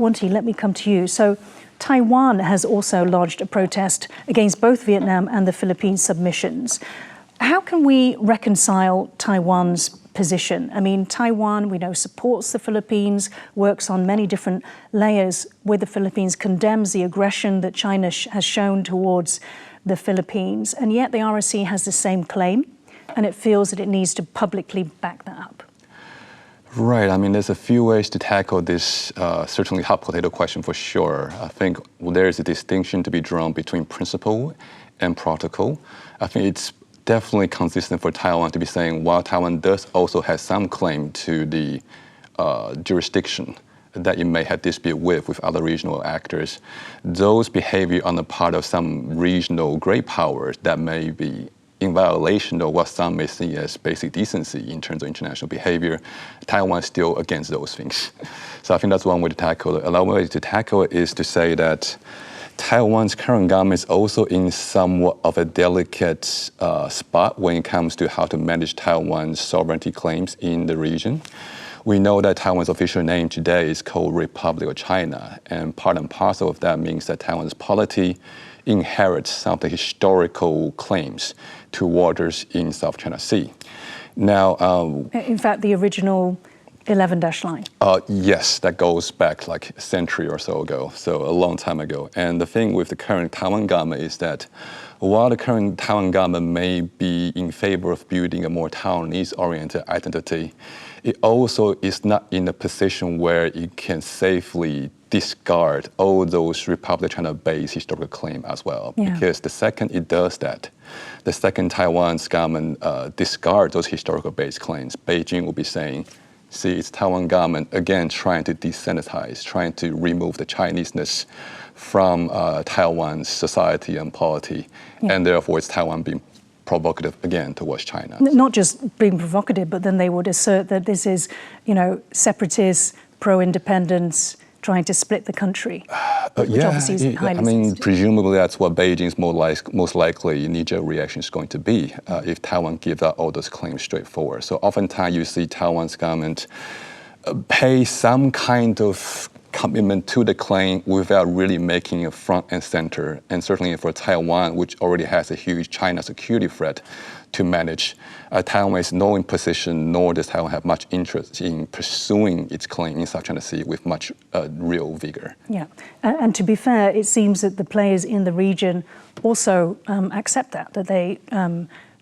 Wen-Ti, let me come to you. So Taiwan has also lodged a protest against both Vietnam and the Philippines submissions. How can we reconcile Taiwan's position? I mean, Taiwan, we know, supports the Philippines, works on many different layers with the Philippines, condemns the aggression that China has shown towards the Philippines, and yet the RSC has the same claim, and it feels that it needs to publicly back that up. Right. I mean, there's a few ways to tackle this certainly hot potato question for sure. I think there is a distinction to be drawn between principle and protocol. I think it's definitely consistent for Taiwan to be saying, while Taiwan does also have some claim to the jurisdiction that it may have dispute with other regional actors, those behavior on the part of some regional great powers that may be in violation of what some may see as basic decency in terms of international behavior, Taiwan is still against those things. So I think that's one way to tackle it. Another way to tackle it is to say that Taiwan's current government is also in somewhat of a delicate spot when it comes to how to manage Taiwan's sovereignty claims in the region. We know that Taiwan's official name today is called Republic of China, and part and parcel of that means that Taiwan's polity inherits some of the historical claims to waters in South China Sea. Now, in fact, the original 11-dash line. Yes, that goes back like a century or so ago, so a long time ago. And the thing with the current Taiwan government is that while the current Taiwan government may be in favor of building a more Taiwanese-oriented identity, it also is not in a position where it can safely discard all those Republic of China-based historical claims as well. Yeah. Because the second it does that, the second Taiwan's government discards those historical-based claims, Beijing will be saying, see, it's Taiwan government, again, trying to desensitize, trying to remove the Chineseness from Taiwan's society and polity, and therefore it's Taiwan being provocative again towards China. Not just being provocative, but then they would assert that this is, separatist, pro-independence, trying to split the country, which obviously is highly sensitive. Presumably that's what Beijing's most likely knee-jerk reaction is going to be if Taiwan gives out all those claims straightforward. So oftentimes you see Taiwan's government pay some kind of commitment to the claim without really making it front and center. And certainly for Taiwan, which already has a huge China security threat to manage, Taiwan is no in position, nor does Taiwan have much interest in pursuing its claim in South China Sea with much real vigor. Yeah, and to be fair, it seems that the players in the region also accept that they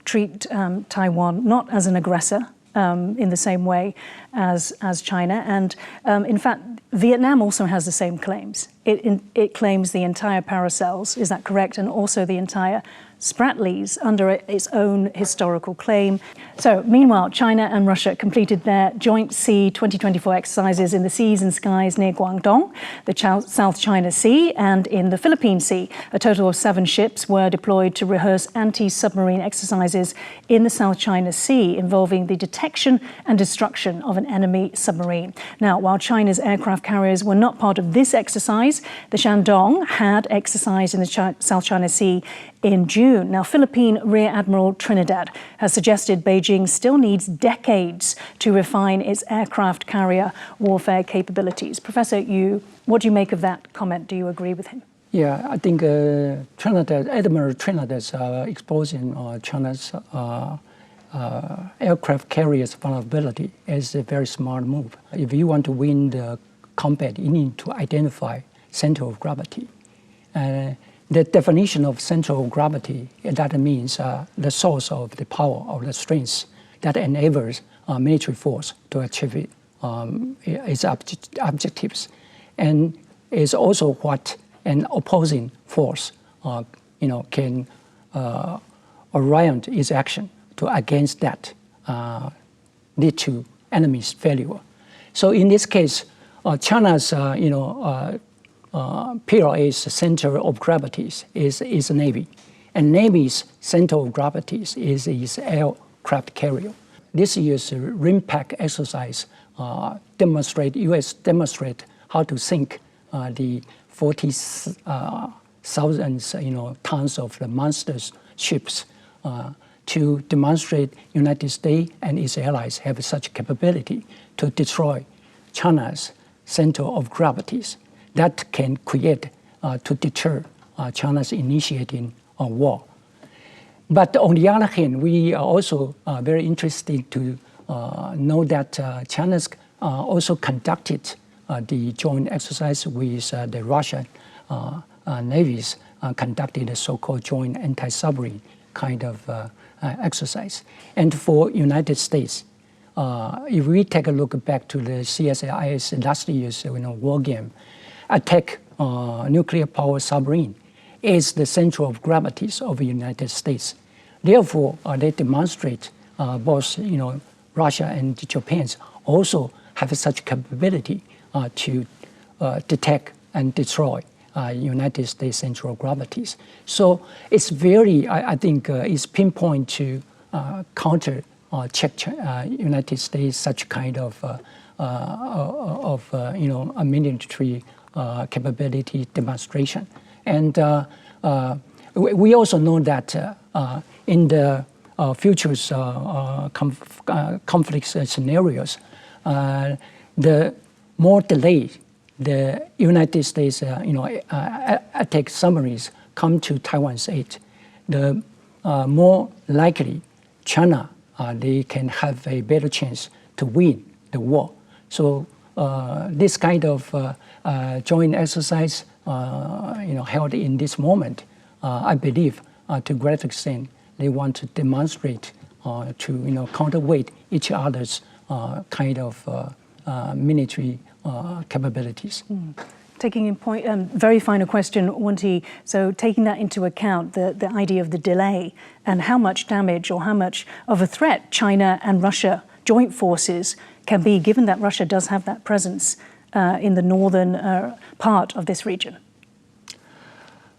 treat Taiwan not as an aggressor in the same way as China. And in fact, Vietnam also has the same claims. It claims the entire Paracels, is that correct? And also the entire Spratlys under its own historical claim. So meanwhile, China and Russia completed their joint Sea 2024 exercises in the seas and skies near Guangdong, the South China Sea, and in the Philippine Sea. A total of 7 ships were deployed to rehearse anti-submarine exercises in the South China Sea involving the detection and destruction of an enemy submarine. Now, while China's aircraft carriers were not part of this exercise, the Shandong had exercised in the South China Sea in June. Now, Philippine Rear Admiral Trinidad has suggested Beijing still needs decades to refine its aircraft carrier warfare capabilities. Professor Yu, what do you make of that comment? Do you agree with him? Yeah, I think Admiral Trinidad's exposing China's aircraft carriers vulnerability is a very smart move. If you want to win the combat, you need to identify center of gravity. The definition of central of gravity, that means the source of the power or the strength that enables military force to achieve its objectives, and is also what an opposing force, can orient its action to against that, lead to enemy's failure. So in this case, China's, PRA's center of gravity is the Navy, and Navy's center of gravity is its aircraft carrier. This year's RIMPAC exercise U.S. demonstrate how to sink the 40,000 tons of the monster ships to demonstrate United States and its allies have such capability to destroy China's center of gravities. that can create to deter China's initiating a war. But on the other hand, we are also very interested to know that China's also conducted the joint exercise with the Russian navies, conducted a so-called joint anti-submarine kind of exercise. And for United States, if we take a look back to the CSIS last year's war game, attack nuclear power submarine is the center of gravity of the United States. Therefore, they demonstrate both Russia and Japan also have such capability to detect and destroy United States center of gravities. So it's very, I think, it's pinpoint to counter check United States such kind of a military capability demonstration. And we also know that in the futures conflict scenarios, the more delayed the United States attack submarines come to Taiwan's aid, the more likely China they can have a better chance to win the war. So this kind of joint exercise held in this moment, I believe to a great extent they want to demonstrate to counterweight each other's kind of military capabilities. Taking in point, very final question, Wen-Ti. So taking that into account, the idea of the delay and how much damage or how much of a threat China and Russia joint forces can be, given that Russia does have that presence in the northern part of this region.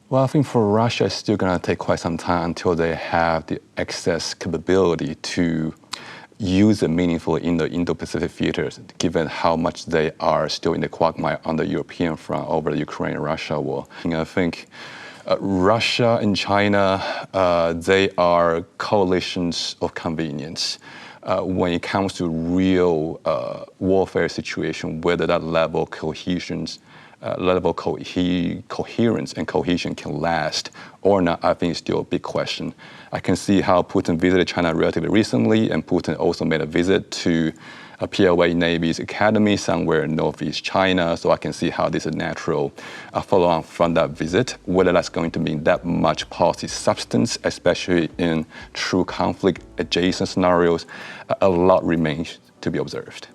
Well, I think for Russia, it's still going to take quite some time until they have the excess capability to use it meaningfully in the Indo-Pacific theaters, given how much they are still in the quagmire on the European front over the Ukraine-Russia war. And I think Russia and China, they are coalitions of convenience. When it comes to real warfare situation, whether that level of coherence and cohesion can last or not, I think is still a big question. I can see how Putin visited China relatively recently, and Putin also made a visit to a PLA Navy's academy somewhere in northeast China, so I can see how this is a natural follow-on from that visit. Whether that's going to mean that much policy substance, especially in true conflict adjacent scenarios, a lot remains to be observed.